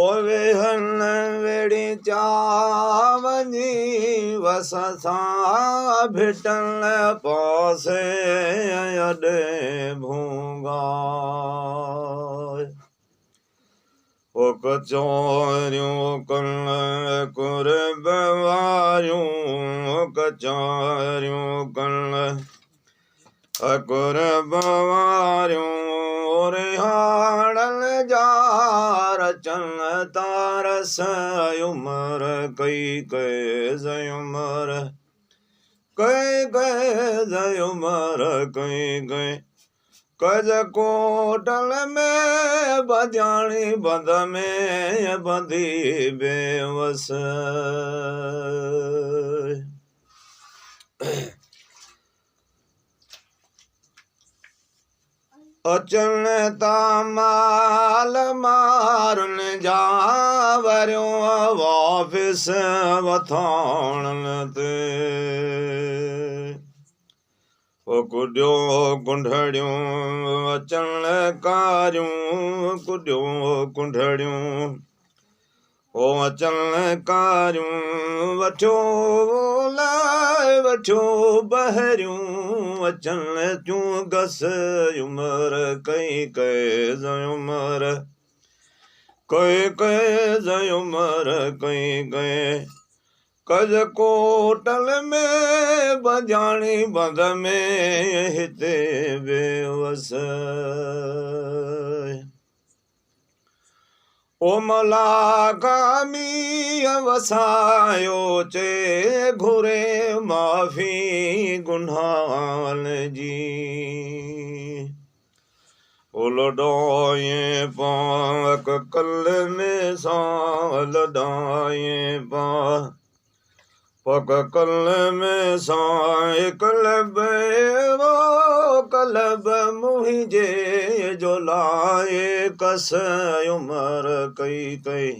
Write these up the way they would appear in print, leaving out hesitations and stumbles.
ओवे हन वेड़ी चावनी वससा भिटन पासे अडे भूंगा ओ कचौरियों कल कुरबवारियों कचौरियों कल कुरबवारियों रिहाड़ल जार चल तारस उमर कई कई उमर कई कई उमर कई कई कज कोटल में बजानी बंद में बंधी बेवस अचन तामाल मारन जावरियो वापिस वथाणन ते ओ कुड्यो कुंढड़ियों अचन कारियों कुड्यो कुंढड़ियों ओ अचन कारियों वठो लाए वठो बहरियों अचन त्यूं गस उमर कई कई उमर कई कई उमर कई कई कज कोटल में बजानी बंद में हिते बेवस ओ मलाकामी वसायो चे घुरे माफी गुनाहन जी ओ लडाए पाक कल में सा लडाए पा पक कल में साए कलब वो कलब मुहिजे जो लाए कस उमर कई कई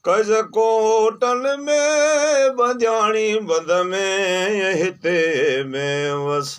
कज कोटल में बजानी बंद में हिते में वस